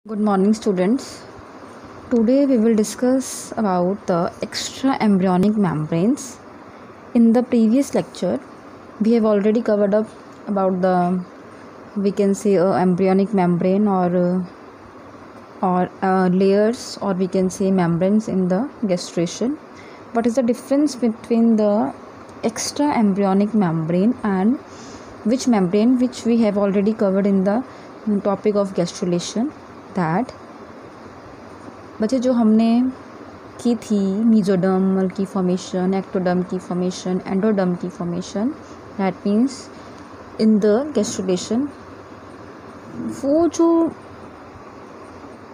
Good morning, students. Today we will discuss about the extra embryonic membranes. In the previous lecture, we have already covered up about the embryonic membrane or layers, or we can say membranes in the gastrulation. What is the difference between the extra embryonic membrane and which membrane, which we have already covered in the topic of gastrulation? That बच्चे जो हमने की थी mesoderm की formation, ectoderm की formation, endoderm की formation, that means in the gastrulation वो जो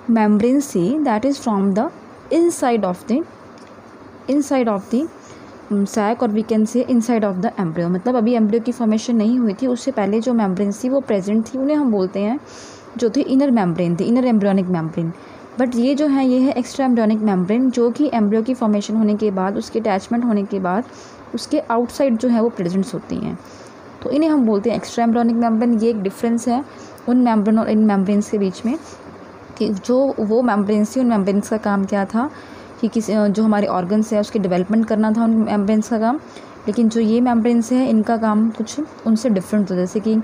मेम्ब्रेन्स थी that is from the inside of the sac, और we can say inside of the embryo. मतलब अभी एम्ब्रियो की फॉर्मेशन नहीं हुई थी, उससे पहले जो मेम्ब्रेन्स थी वो प्रेजेंट थी, उन्हें हम बोलते हैं जो थी इनर मेम्ब्रेन थी, इनर एम्ब्रियोनिक मेम्ब्रेन. बट ये जो है ये है एक्स्ट्रा एम्ब्रियोनिक मेम्ब्रेन, जो कि एम्ब्रियो की फॉर्मेशन होने के बाद, उसके अटैचमेंट होने के बाद उसके आउटसाइड जो है वो प्रेजेंट्स होती हैं, तो इन्हें हम बोलते हैं एक्स्ट्रा एम्ब्रियोनिक मेम्ब्रेन. ये एक डिफरेंस है उन मेम्ब्रेन और इन मेम्ब्रेन्स के बीच में, कि जो वो मेम्ब्रेन्स थी उन मेम्ब्रेन्स का काम क्या था कि किसी जो हमारे ऑर्गन्स है उसकी डेवलपमेंट करना था उन मेम्ब्रेन्स का काम. लेकिन जो ये मेम्ब्रेन्स है इनका काम कुछ उनसे डिफरेंट था. जैसे कि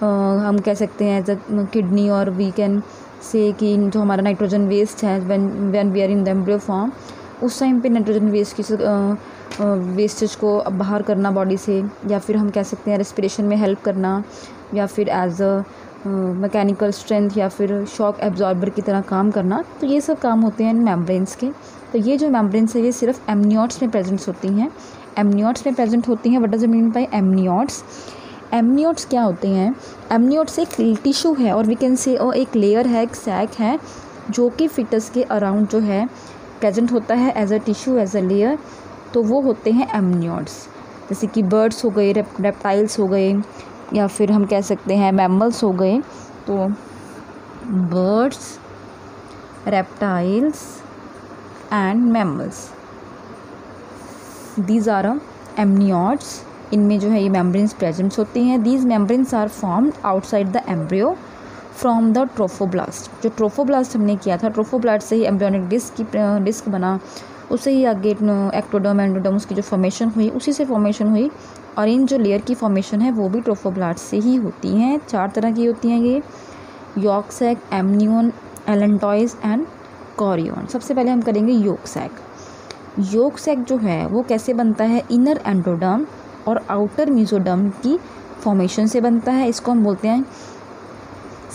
हम कह सकते हैं एज अ किडनी, और वी कैन से कि जो हमारा नाइट्रोजन वेस्ट है when we are in the embryo form, उस टाइम पे नाइट्रोजन वेस्ट की वेस्टेज को बाहर करना बॉडी से, या फिर हम कह सकते हैं रेस्पिरेशन में हेल्प करना, या फिर एज अ मैकेनिकल स्ट्रेंथ, या फिर शॉक एब्जॉर्बर की तरह काम करना. तो ये सब काम होते हैं इन मेम्ब्रेन्स के. तो ये जो मेम्ब्रेन्स है ये सिर्फ एमनियोट्स में प्रेजेंट होती हैं. एमनियोट्स में प्रेजेंट होती हैं. What does it mean by amniotes? Amniotes क्या होते हैं? एमनियोट्स एक टिश्यू है, और वी कैन से एक लेयर है, एक सैक है, जो कि फिटस के अराउंड जो है प्रेजेंट होता है as a tissue, as a layer. तो वो होते हैं एमनियोट्स. जैसे कि बर्ड्स हो गए, रेप्टाइल्स हो गए, या फिर हम कह सकते हैं मैमल्स हो गए. तो birds, reptiles and mammals, these are amniotes. इनमें जो है ये मेम्ब्रेन्स प्रेजेंट्स होती हैं. These membranes are formed outside the embryo from the trophoblast. जो ट्रोफोब्लास्ट हमने किया था, ट्रोफोब्लास्ट से ही एम्ब्रियोनिक डिस्क बना, उससे ही आगे एक्टोडर्म एंडोडर्म उसकी जो फॉर्मेशन हुई उसी से फॉर्मेशन हुई. और इन जो लेयर की फॉर्मेशन है वो भी ट्रोफोब्लास्ट से ही होती हैं. 4 तरह की होती हैं ये: yolk sac, amnion, allantois and chorion. सबसे पहले हम करेंगे यॉर्क सैक. यॉर्क सैक जो है वो कैसे बनता है? इनर एंडोडर्म और आउटर मीजोडर्म की फॉर्मेशन से बनता है. इसको हम बोलते हैं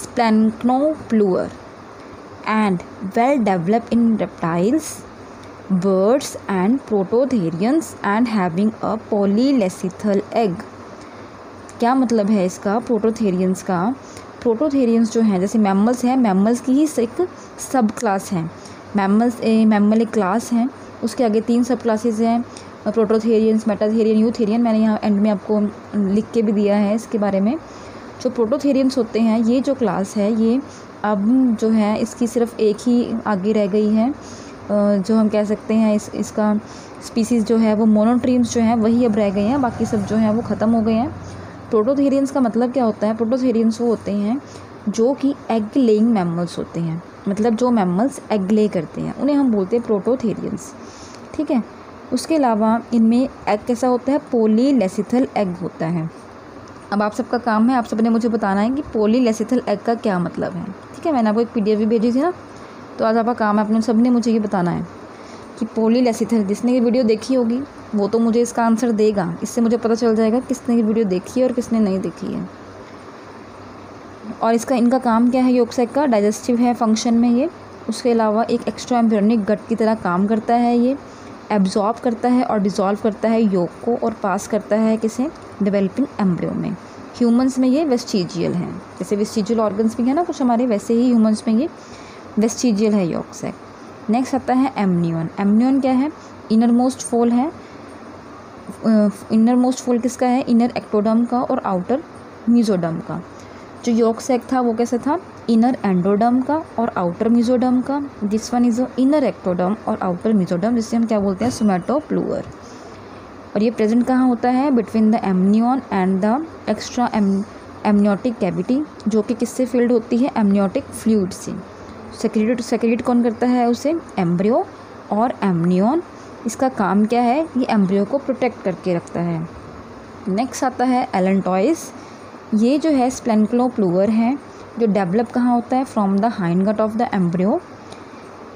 splanchnopleure, and well develop in reptiles, birds and prototherians, and having a polylecithal egg. क्या मतलब है इसका? प्रोटोथेरियंस का, प्रोटोथेरियंस जो हैं जैसे मैमल्स हैं, मैमल्स की ही एक सब क्लास है. मैमल एक क्लास है, उसके आगे 3 सब क्लासेज हैं: प्रोटोथेरियंस, मेटाथेरियन, यूथेरियन. मैंने यहाँ एंड में आपको लिख के भी दिया है इसके बारे में. जो प्रोटोथेरियंस होते हैं, ये जो क्लास है ये अब जो है इसकी सिर्फ एक ही आगे रह गई है. जो हम कह सकते हैं इसका स्पीसीज़ जो है वो मोनोट्रीम्स जो हैं वही अब रह गए हैं, बाकी सब जो हैं वो ख़त्म हो गए हैं. प्रोटोथेरियंस का मतलब क्या होता है? प्रोटोथेरियंस वो होते हैं जो कि एग लेइंग मैमल्स होते हैं. मतलब जो मैमल्स एग ले करते हैं उन्हें हम बोलते हैं प्रोटोथेरियंस. ठीक है. उसके अलावा इनमें एग कैसा होता है? पॉलीलेसिथल एग होता है. अब आप सबका काम है, आप सब ने मुझे बताना है कि पॉलीलेसिथल एग का क्या मतलब है. ठीक है. मैंने आपको एक PDF भी भेजी थी ना, तो आज आपका काम है, अपने सब ने मुझे ये बताना है कि पॉलीलेसिथल. जिसने ये वीडियो देखी होगी वो तो मुझे इसका आंसर देगा. इससे मुझे पता चल जाएगा किसने ये वीडियो देखी है और किसने नहीं देखी है. और इनका काम क्या है? यॉर्क सैक का डाइजेस्टिव है फंक्शन में ये. उसके अलावा एक एक्स्ट्रा एम्ब्रियोनिक गट की तरह काम करता है. ये एब्जॉर्ब करता है और डिज़ोल्व करता है यॉर्क को, और पास करता है किसे? डेवलपिंग एम्ब्रियो में. ह्यूमंस में ये वेस्टिजियल है. जैसे वेस्टिजियल ऑर्गन्स भी है ना कुछ हमारे, वैसे ही ह्यूमंस में ये वेस्टिजियल है यॉर्क सैक. नेक्स्ट आता है एमनियन. एमनियन क्या है? इनर मोस्ट फोल है. इनर मोस्ट फोल किसका है? इनर एक्टोडर्म का और आउटर मीजोडर्म का. जो यॉर्क सैक था वो कैसा था? इनर एंडोडर्म का और आउटर मीजोडर्म का. This one is inner ectoderm और आउटर मीजोडर्म, जिससे हम क्या बोलते हैं? सोमैटोप्लूअर. और ये प्रेजेंट कहाँ होता है? Between the amnion and the extra amniotic cavity, जो कि किससे फिल्ड होती है? एमनियोटिक फ्लूइड से. सेक्रेट कौन करता है उसे? एम्ब्रियो और एमनियन। इसका काम क्या है? ये एम्ब्रियो को प्रोटेक्ट करके रखता है। नेक्स्ट आता है एलेंटॉइस। ये जो है स्प्लेंक्लोप्लूअर है, जो डेवलप कहाँ होता है? From the hind gut of the embryo.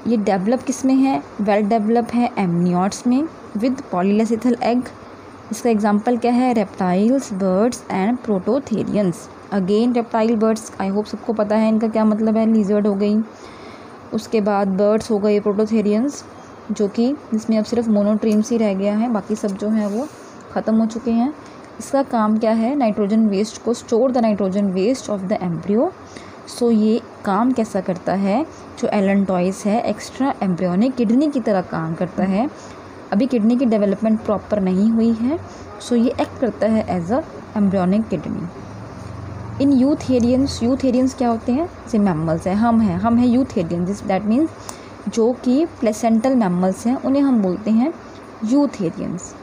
ये डेवलप किस में है? वेल डेवलप है एमनियॉट्स में विद पॉलीलेसिथल एग। इसका एग्जांपल क्या है? Reptiles, birds and prototherians. Again reptile, birds I hope सबको पता है इनका क्या मतलब है। लिजर्ड हो गई, उसके बाद बर्ड्स हो गए, प्रोटोथेरियंस जो कि जिसमें अब सिर्फ मोनोट्रीम्स ही रह गया है, बाकी सब जो हैं वो ख़त्म हो चुके हैं। इसका काम क्या है? नाइट्रोजन वेस्ट को store the nitrogen waste of the embryo. So ये काम कैसा करता है? जो एलेंटॉइस है एक्स्ट्रा एम्ब्रियोनिक किडनी की तरह काम करता है। अभी किडनी की डेवलपमेंट प्रॉपर नहीं हुई है, सो ये एक्ट करता है as a embryonic kidney. In eutherians क्या होते हैं? जैसे मैमल्स हैं, हम हैं यूथेरियंस, दैट मीन्स जो कि प्लेसेंटल मैमल्स हैं उन्हें हम बोलते हैं यूथेरियंस।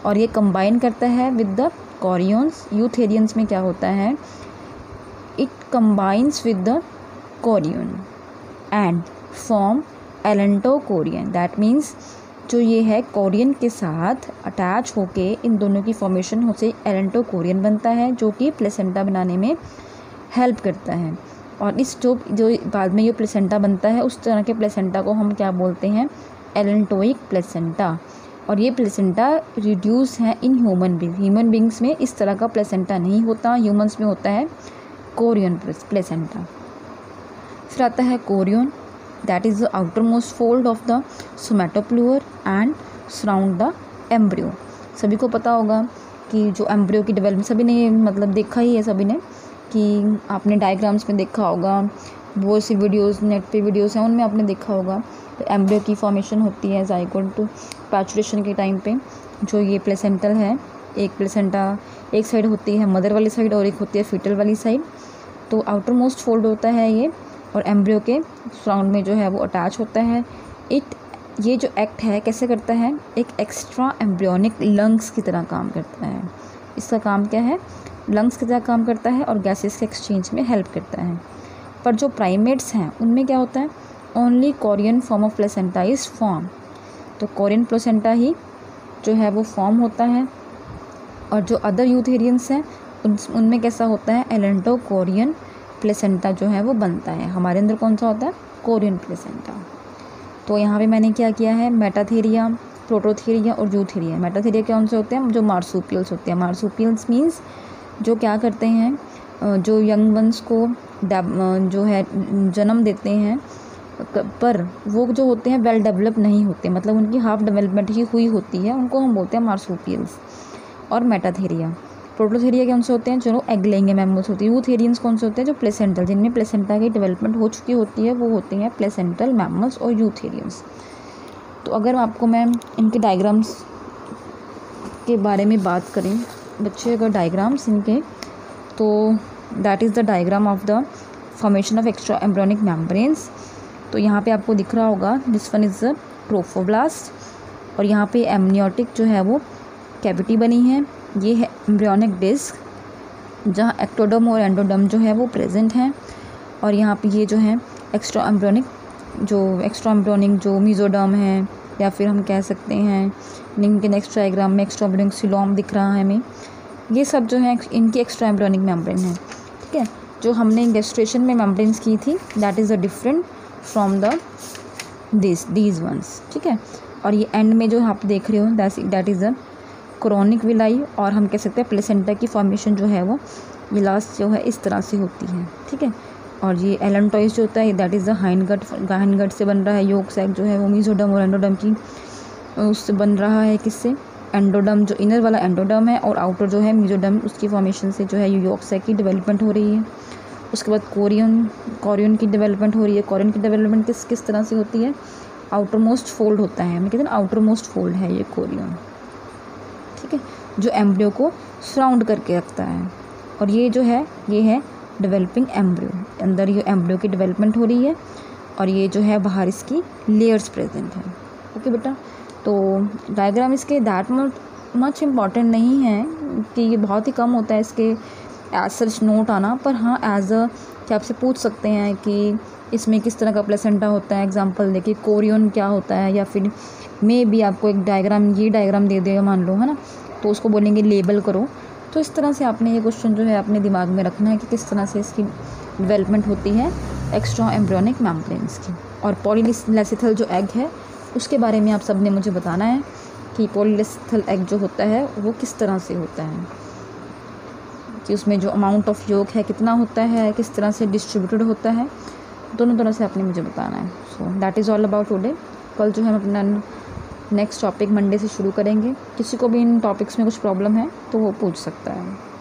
और ये कंबाइन करता है विद द कोरियंस। यूथेरियंस में क्या होता है? It combines with the chorion and form allantochorion. That means जो ये है कोरियन के साथ अटैच होके इन दोनों की फॉर्मेशन से एलेंटोकोरियन बनता है, जो कि प्लेसेंटा बनाने में हेल्प करता है। और इस जो बाद में ये प्लेसेंटा बनता है, उस तरह के प्लेसेंटा को हम क्या बोलते हैं? Allantoic placenta. और ये प्लेसेंटा रिड्यूस है इन ह्यूमन बींग्स में इस तरह का प्लेसेंटा नहीं होता, ह्यूमंस में होता है कोरियन प्लेसेंटा। फिर आता है chorion, that is the outer most fold of the somatopleure and surround the embryo. सभी को पता होगा कि जो एम्ब्रियो की डेवलपमेंट, सभी ने मतलब देखा ही है, सभी ने कि आपने डायग्राम्स में देखा होगा, बहुत सी वीडियोस नेट पे वीडियोस हैं उनमें आपने देखा होगा। तो एम्ब्रियो की फॉर्मेशन होती है ज़ाइगोट टू पैचुरेशन के टाइम पे। जो ये प्लेसेंटल है, एक प्लेसेंटा एक साइड होती है मदर वाली साइड और एक होती है फीटल वाली साइड। तो आउटर मोस्ट फोल्ड होता है ये, और एम्ब्रियो के सराउंड में जो है वो अटैच होता है। ये जो एक्ट है कैसे करता है? एक एक्स्ट्रा एम्ब्रियोनिक लंग्स की तरह काम करता है। इसका काम क्या है? लंग्स की तरह काम करता है और गैसेस के एक्सचेंज में हेल्प करता है। पर जो प्राइमेट्स हैं उनमें क्या होता है? Only Korean form of placenta is form. तो कोरियन प्लेसेंटा ही जो है वो फॉर्म होता है। और जो अदर यूथेरियंस हैं उनमें कैसा होता है? एलेंटोकोरियन प्लेसेंटा जो है वो बनता है। हमारे अंदर कौन सा होता है? Korean placenta. तो यहाँ पे मैंने क्या किया है? मेटाथेरिया, प्रोटोथेरिया और यूथेरिया। मेटाथेरिया कौन से होते हैं? जो मार्सुपियल्स होते हैं। मार्सुपियल्स मीन्स जो क्या करते हैं, जो यंग वंस को जो है जन्म देते हैं, पर वो जो होते हैं वेल डेवलप नहीं होते, मतलब उनकी हाफ डेवलपमेंट ही हुई होती है, उनको हम बोलते हैं मार्सुपियल्स। और मेटाथेरिया, प्रोटोथेरिया कौन से होते हैं? जो एग लेइंग मैमल्स होती है। यूथेरियंस कौन से होते हैं? जो प्लेसेंटल, जिनमें प्लेसेंटा की डेवलपमेंट हो चुकी होती है, वो होते हैं प्लेसेंटल मैमल्स और यूथेरियंस। तो अगर आपको मैं इनके डायग्राम्स के बारे में बात करें बच्चे, अगर डायग्राम्स इनके, तो that is the diagram of the formation of extra embryonic membranes. तो यहाँ पे आपको दिख रहा होगा, this one is the trophoblast, और यहाँ पे एमनियोटिक जो है वो कैविटी बनी है। ये है एम्ब्रियोनिक डिस्क जहाँ एक्टोडर्म और एंडोडर्म जो है वो प्रेजेंट हैं। और यहाँ पे ये जो है एक्स्ट्रा एम्ब्रियोनिक जो मेसोडर्म है, या फिर हम कह सकते हैं इनके नेक्स्ट डायग्राम में एक्स्ट्रा एम्ब्रियोनिक सिलोम दिख रहा है हमें। ये सब जो है इनकी एक्स्ट्रा एम्ब्रियोनिक मेम्ब्रेन है। ठीक है, जो हमने गैस्ट्रेशन में मेम्ब्रेन्स की थी, that is the different from the these once. ठीक है, और ये एंड में जो आप देख रहे हो that is the chronic villi, और हम कह सकते हैं प्लेसेंटा की फॉर्मेशन जो है वो ये लास्ट जो है इस तरह से होती है। ठीक है, और ये एलेंटॉइस जो होता है that is the hind gut से बन रहा है। योक सैक जो है वो मेसोडर्म और एंडोडर्म की उससे बन रहा है। किससे? एंडोडर्म, जो इनर वाला एंडोडर्म है, और आउटर जो है मेसोडर्म, उसकी फॉर्मेशन से जो है योक सैक की डेवलपमेंट हो रही है। उसके बाद कोरियन की डेवलपमेंट हो रही है। कोरियन की डेवलपमेंट किस तरह से होती है? आउटर मोस्ट फोल्ड होता है, हम कहते हैं आउटर मोस्ट फोल्ड है ये कोरियन। ठीक है, जो एम्ब्रियो को सराउंड करके रखता है। और ये जो है ये है डेवलपिंग एम्ब्रियो, अंदर ये एम्ब्रियो की डेवलपमेंट हो रही है, और ये जो है बाहर इसकी लेयर्स प्रेजेंट हैं। ओके बेटा, तो डायग्राम इसके दैट मच इम्पॉर्टेंट नहीं है कि ये बहुत ही कम होता है इसके एज सच नोट आना, पर हाँ एज अ कि आपसे पूछ सकते हैं कि इसमें किस तरह का प्लेसेंटा होता है। एग्जांपल देखिए कोरियन क्या होता है, या फिर मे भी आपको एक डायग्राम, ये डायग्राम दे देगा मान लो, है ना, तो उसको बोलेंगे लेबल करो। तो इस तरह से आपने ये क्वेश्चन जो है अपने दिमाग में रखना है कि किस तरह से इसकी डेवलपमेंट होती है एक्स्ट्रा एम्ब्रियोनिक मेम्ब्रेन्स की। और पॉलीलेसिथल जो एग है उसके बारे में आप सब ने मुझे बताना है कि पॉलीलेसिथल एग जो होता है वो किस तरह से होता है, कि उसमें जो अमाउंट ऑफ योग है कितना होता है, किस तरह से डिस्ट्रीब्यूटेड होता है, दोनों तरह से आपने मुझे बताना है। So that is all about today. कल जो है हम अपना नेक्स्ट टॉपिक मंडे से शुरू करेंगे। किसी को भी इन टॉपिक्स में कुछ प्रॉब्लम है तो वो पूछ सकता है।